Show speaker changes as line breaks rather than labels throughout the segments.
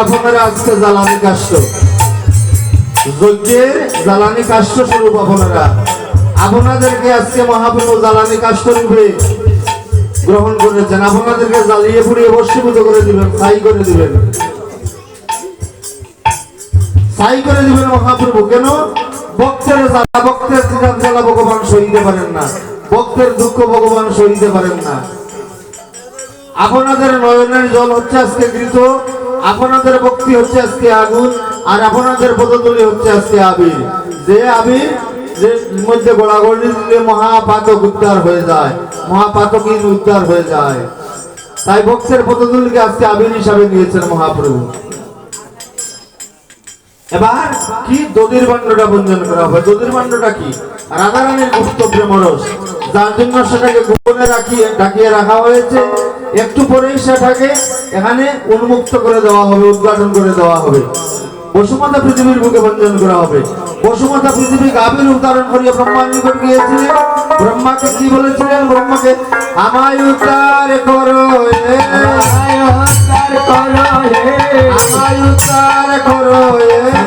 আপনারা আজকে জ্বালানি কাষ্ঠ যজ্ঞের জ্বালানি কাষ্ঠ স্বরূপ আপনাদেরকে আজকে মহাপ্রভু জ্বালানি কাষ্ঠ রূপে গ্রহণ করেছেন। আপনাদেরকে জ্বালিয়ে পুড়িয়ে বশীভূত করে দিবেন, ছাই করে দিবেন, ছাই করে দিবেন মহাপ্রভু। কেন? ভক্তের জ্বালা, ভক্তের জ্বালা ভগবান সইতে পারেন না, ভক্তের দুঃখ ভগবান সইতে পারেন না। আপনাদের নয়নের জল হচ্ছে আজকে ঘৃত, আপনাদের ভক্তি হচ্ছে আজকে আগুন, আর আপনাদের পদধূলি হচ্ছে আজকে আবির। যে আবির যে মধ্যে গোড়াগড়ি দিলে মহাপাতক উদ্ধার হয়ে যায়, মহাপাতকহীন উদ্ধার হয়ে যায়। তাই ভক্তের পদধূলিকে আজকে আবির হিসাবে নিয়েছেন মহাপ্রভু। এবার কি দধির ভাণ্ডটা বঞ্জন করা হবে? দধির ভাণ্ডটা কি? রাধারানীর গুপ্ত প্রেমরস, যার জন্য সেটাকে গোপনে ঢাকিয়ে রাখা হয়েছে। একটু পরেই সেটাকে এখানে উন্মুক্ত করে দেওয়া হবে, উদ্ঘাটন করে দেওয়া হবে। বসুমাতা পৃথিবীর বুকে বঞ্জন করা হবে। বসুমাতা পৃথিবী গাভীর উদ্ধারণ করিয়ে ব্রহ্মার নিকট গিয়েছিলেন। ব্রহ্মাকে কি বলেছিলেন? ব্রহ্মাকে আমায় উদ্ধার করো, আমায় উদ্ধার করো,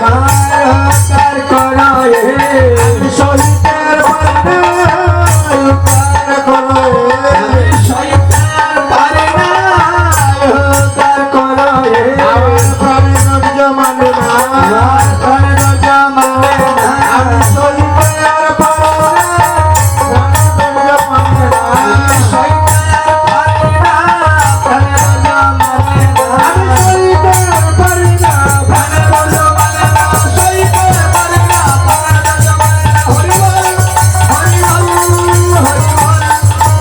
আমায় উদ্ধার করো, আমি সহিতের পারে উদ্ধার করো, আমি সহিতের পারে উদ্ধার করো, আমার প্রাণের জমানে না, আমার প্রাণের জমানে না, আমি সহিতের পারে প্রাণের জমানে না, আমি সহিতের পারে না, প্রাণের জমানে না, আমি সহিতের পারে না, প্রাণের জমানে না, সহিতের পারে না, প্রাণের জমানে না। হরি বল, হরি বল, হরি বল,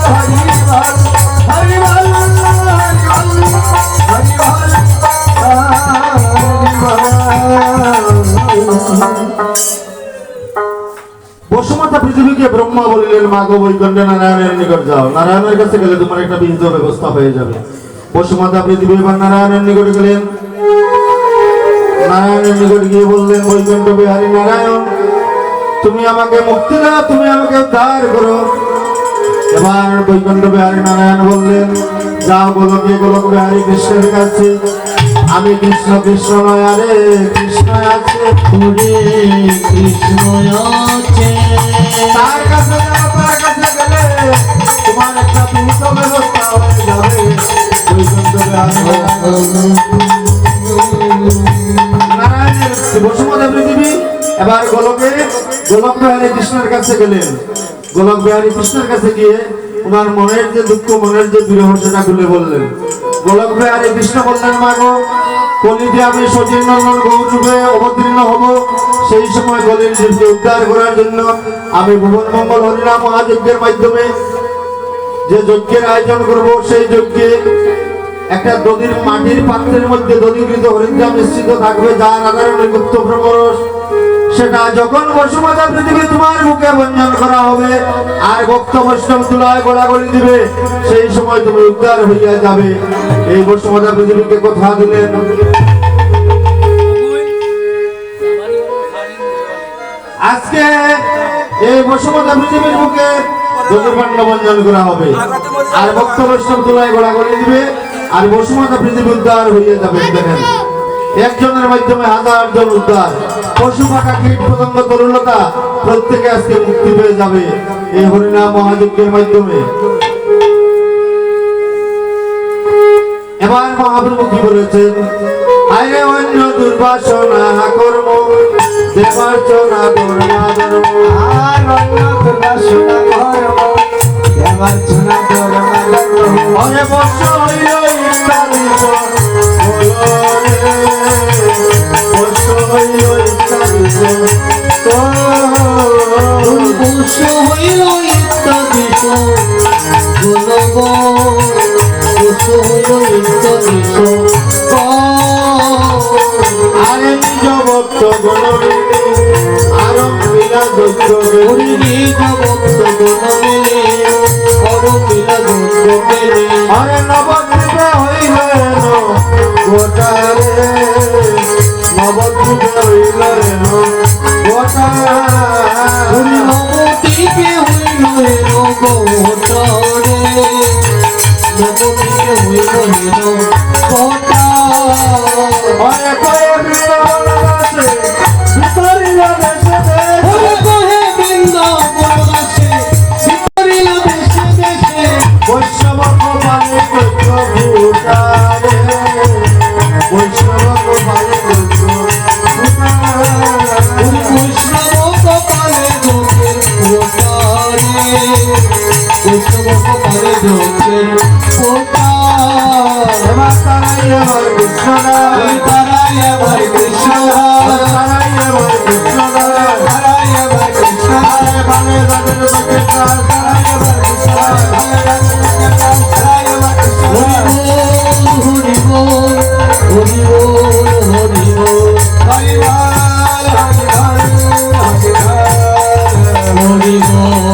হরি বল, হরি বল, হরি বল, বসুমাতা পৃথিবীকে ব্রহ্মা বলিলেন, মা গো বৈকুণ্ঠে নারায়ণের নিকট যাও, নারায়ণের কাছে গেলে তোমার একটা বিহিত ব্যবস্থা হয়ে যাবে। বসুমাতা পৃথিবী এবার নারায়ণের নিকট গেলেন। নারায়ণের নিকট গিয়ে বললেন, বৈকুণ্ঠ বিহারী নারায়ণ, তুমি আমাকে মুক্তি দাও, তুমি আমাকে উদ্ধার করো। এবার বৈকুণ্ঠ বিহারী নারায়ণ বললেন, যাও গোলকে গোলক বিহারী কৃষ্ণের কাছে। আমি কৃষ্ণ, কৃষ্ণ নয় আরে কৃষ্ণ আছে, কৃষ্ণ আছে, তার কাছে যাও, তার কাছে গেলে তোমার একটা বিহিত ব্যবস্থা হয়ে যাবে। বৈকুণ্ঠ বিহারী নারায়ণের বসুমাতা পৃথিবী এবার গোলক বিহারী কৃষ্ণের কাছে গেলেন। গোলক বিহারী কৃষ্ণের কাছে গিয়ে ওনার মনের যে দুঃখ, মনের যে বিরহ সেটা খুলে বললেন। গোলক বিহারী কৃষ্ণ বললেন, মা গো, কলিতে আমি সচিন নন্দন গৌর রূপে অবতীর্ণ হব। সেই সময় কলির জীবকে উদ্ধার করার জন্য আমি ভুবন মঙ্গল হরিনাম মহাযজ্ঞের মাধ্যমে যে যজ্ঞের আয়োজন করব, সেই যজ্ঞে একটা দধির মাটির পাত্রের মধ্যে দধিকৃত হরিদ্রা মিশ্রিত থাকবে, যা রাধারানীর গুপ্ত প্রেমরস। সেটা যখন বসুমাতা পৃথিবী তোমার মুখে বঞ্জন করা হবে আর ভক্ত বৈষ্ণব তুলায় গোড়াগড়ি দিবে, সেই সময় তুমি উদ্ধার হইয়া যাবে। এই বসুমাতা পৃথিবীকে কথা দিলেন। আজকে এই বসুমাতা পৃথিবীর মুখে দধিপাণ্ড বঞ্জন করা হবে আর ভক্ত বৈষ্ণব তুলায় গোড়াগড়ি দিবে, আর বসুমাতা পৃথিবী উদ্ধার হইয়া যাবে। দেখেন, একজনের মাধ্যমে হাজার জন উদ্ধার। পশু পাখা কীট পতঙ্গ তরুলতা প্রত্যেকে আজকে মুক্তি পেয়ে যাবে এই হরিনাম মহাযজ্ঞের মাধ্যমে। এবার মহাপ্রভু কি বলেছেন? আরে অন্য দুর্বাসনা কর্ম দেবার্চনা ধর্মা ধর্ম, আর অন্য দুর্বাসনা কর্ম দেবার্চনা ধর্মা ধর্ম, অরে বর্ষ হইল ইত্যাদি বর্ষ হইল ইত্যাদি
হইল ইত্যাদি গুণগ হইল ইত্যাদি
আরে নিজ ভক্ত গণমিলে আরম্ভিলা যজ্ঞ
নিজ ভক্ত গুণমিলে অরম্ভিলা যজ্ঞ গেলে
আরে নবদ্বীপে হইল গোটারে নবদ্বীপে হইল গোটা
নবদ্বীপে হইল গোটারে নবদ্বীপে হইল গোটা
আরে কয়ে বৃন্দাবন আছে ভিতরিলা দেশে
কহে বৃন্দাবন আছে ভিতরিলা দেশে দেশে
বৈষ্ণব গোপালে গজ্ঞ ভূতারে বৈষ্ণব গোপালে গজ্ঞ ভূতারে
বৈষ্ণব কপালে যোগের ফোটারে বৈষ্ণব কপালে যোগের ফোটা
এবার তারাই আমার কৃষ্ণদাস
তারাই আমার কৃষ্ণ
তারাই আমার কৃষ্ণদাস
তারাই আমার কৃষ্ণ
আরে বালে যাদের লোকের দাস তারাই আমার কৃষ্ণদাস
তারাই আমার কৃষ্ণ হরি বল হরি বল হরি বল হরি বল হরি বল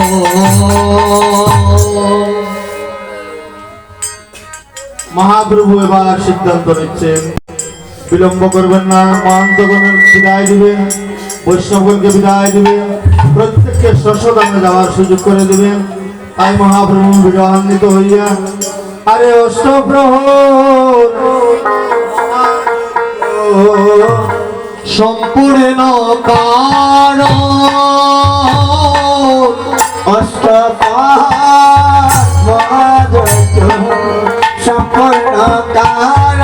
মহাপ্রভু এবার সিদ্ধান্ত নিচ্ছেন বিলম্ব করবেন না মহান্তগণের বিদায় দিবেন বৈষ্ণবগণকে বিদায় দিবেন প্রত্যেককে শস্যদানে যাওয়ার সুযোগ করে দিবেন তাই মহাপ্রভু বিরহান্বিত হইয়া আরে অষ্টপ্রহর
সম্পূর্ণ কারণ সম্পূর্ণ কারণ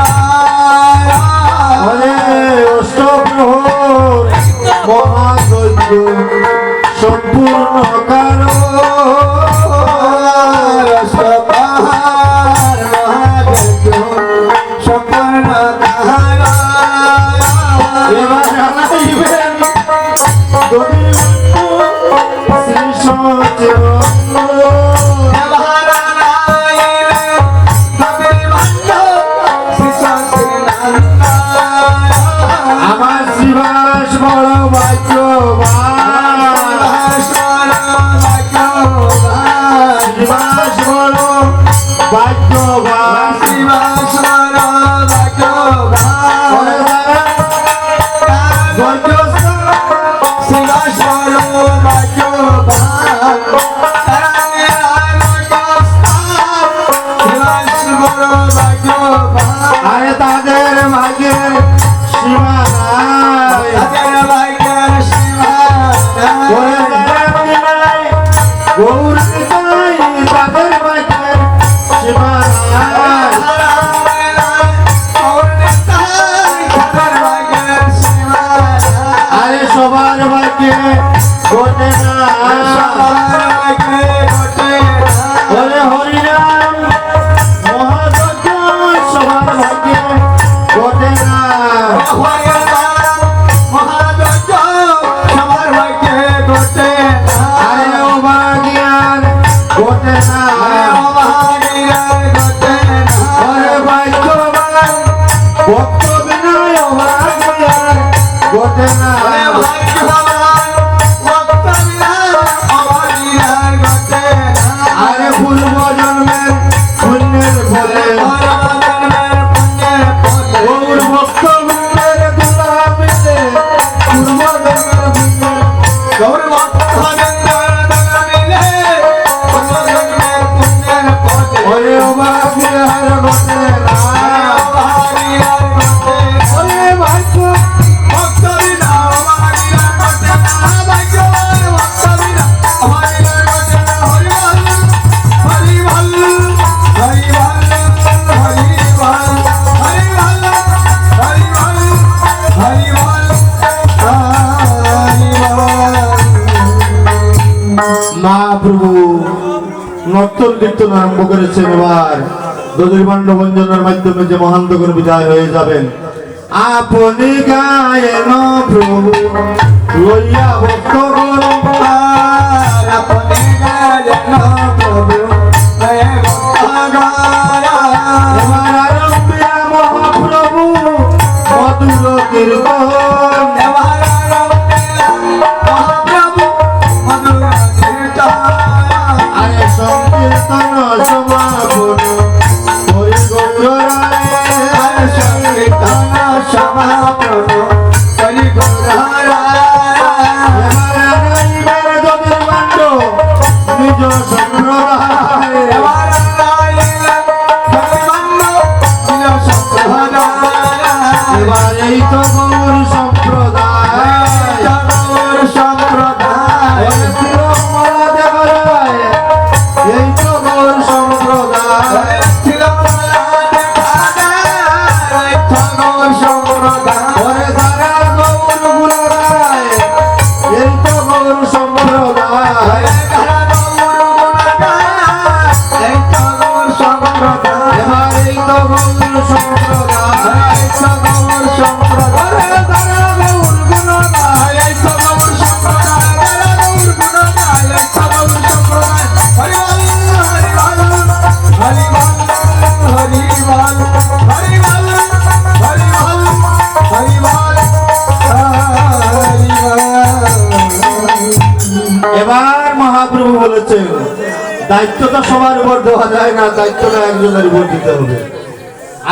আরে অষ্টপ্রহর মহাযজ্ঞ সম্পূর্ণ কারণ
সম্পূর্ণ কারণ
এবার জানাইবেন যদি শ্রী সচরণ আমার শিবাস বড় ভাগ্যবান শিবাস বড় ভাগ্যবান করে তারা আরে তাদের ভাগ্যের সীমা নাই করে তারা নাই গৌর নাই তাদের ভাগ্যের সীমা নাই আরে সবার ভাগ্যে ঘটে না ওরে হরিনাম মহাযজ্ঞ সবার ভাগ্যে ঘটে না আরে অভাগিয়ান ঘটে না ওরে ভাগ্যবান ভক্ত বিনয় অভাগিয়ান ঘটে না আরে পূর্ব জন্মের পুণ্যের ফলে গৌর ভক্ত বৃন্দের দুলা মিলে পূর্ব জন্মের পুণ্যের ওরে অভাগিয়ান ঘটে না ওরে ভাগ্য মহাপ্রভু নর্তন কীর্তন আরম্ভ করেছেন এবার দধির্মাণ্ড বঞ্জনের মাধ্যমে যে মহান্তগণ বিদায় হয়ে যাবেন আপনি গায়েন প্রভু লইয়া ভক্তগণ এবার মহাপ্রভু বলেছেন দায়িত্বটা সবার উপর দেওয়া যায় না, দায়িত্বটা একজনের উপর দিতে হবে।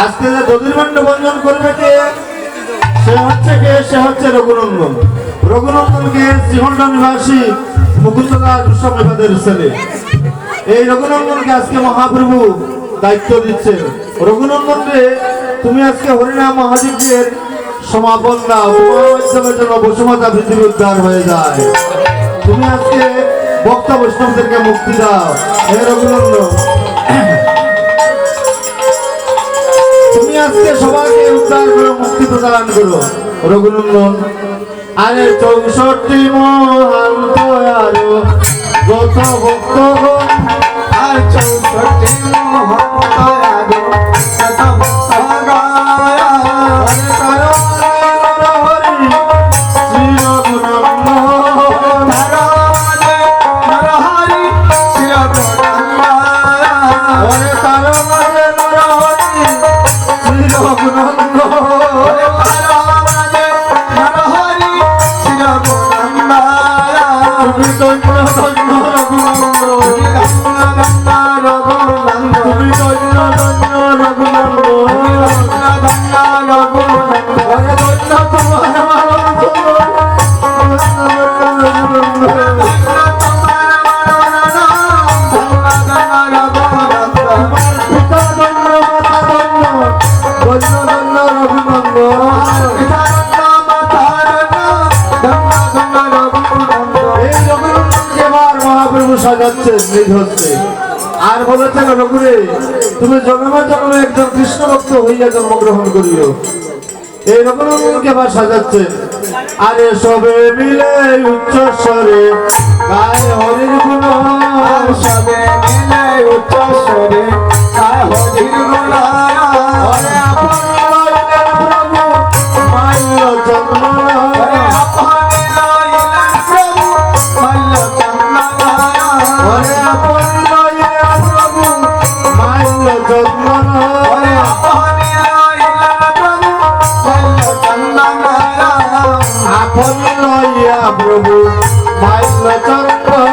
আজকে যে দধির্মাণ্ড বন্ধন করবে কে? সে হচ্ছে রঘুনন্দন। রঘুনন্দনকে শ্রীখণ্ড নিবাসী মুকুন্দদাস গোস্বামীপাদের ছেলে। এই রঘুনন্দনকে আজকে মহাপ্রভু দায়িত্ব দিচ্ছেন। রঘুনন্দন রে, তুমি আজকে হরিনাম মহাযজ্ঞের সমাপন দাও, তোমার মাধ্যমে যেন বসুমাতা পৃথিবী উদ্ধার হয়ে যায়। তুমি আজকে ভক্ত বৈষ্ণবদেরকে মুক্তি দাও। হে রঘুনন্দন, তুমি আজকে সবাইকে উদ্ধার করো, মুক্তি প্রদান করো। রঘুনন্দন আরে 64 মহান দয়ারো যত ভক্তগণ,
আর 64 মহান দয়ালু যত ভক্তগণ,
আরে কারো হরি শ্রী রঘুনন্দন,
নরহরি শ্রী রঘুনন্দন,
আরে কারো হরি শ্রী রঘুনন্দন,
নরহরি শ্রী রঘুনন্দন,
তুমি ধন্য ধন্য রঘুনন্দন, তুমি ধন্য ধন্য রঘুনন্দন, আরে ধন্য তোমার পিতা ধন্য, মাতা ধন্য, ধন্য ধন্য রঘুনন্দন। এই রঘুনন্দনকে এবার মহাপ্রভু সাজাচ্ছেন নিজ হস্তে। আর বলেছেন রঘুরে, তুমি জন্মে জন্মে একজন কৃষ্ণ ভক্ত হইয়া জন্মগ্রহণ করিও। এই রঘুনন্দনকে এবার সাজাচ্ছেন। আরে সবে মিলে উচ্চ স্বরে গায়ে হরির গুণ,
সবে মিলে উচ্চ স্বরে গায় হরির গুণ,
আরে আপন লইলেন প্রভু মাল্য চন্দন,
আরে আপন লইলেন প্রভু মাল্য চন্দন,
আরে আপন লইলেন প্রভু মাল্য চন্দন,
আরে আপন লইলেন প্রভু মাল্য চন্দন,
আপন লইয়া প্রভু মাল্য চন্দন,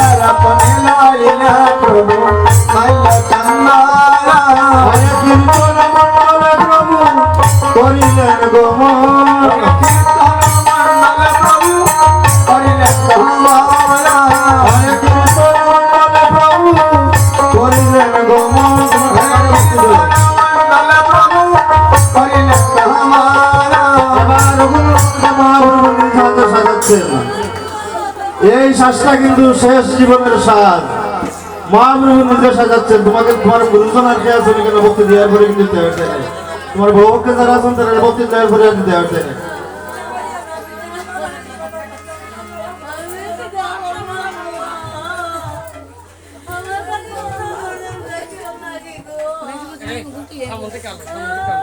আর আপন লইলেন প্রভু মাল্য চন্দন,
আরে কীর্তন মণ্ডলে প্রভু করিলেন গমন,
কীর্তন মণ্ডলে প্রভু করিলেন গমন,
আরে কীর্তন মণ্ডলে প্রভু করিলেন গমন।
মণ্ডলে প্রভু করিলেন গমন,
এবার রঘুনন্দনকে মহাপ্রভু নিজ হাতে সাজাচ্ছেন। এই শ্বাসটা কিন্তু শেষ জীবনের শ্বাস। মহাপ্রভু নিজে সাজাচ্ছেন। তোমাকে তোমার গুরুজন আর কে আছেন কেন ভক্তি দেওয়ার পরে কিন্তু দেওয়ার চাই না। তোমার ভক্তি যারা আছেন তারা ভক্তি দেওয়ার পরে আর দেওয়ার চাই না।
Hey, vamos, te calma, vamos, te calma.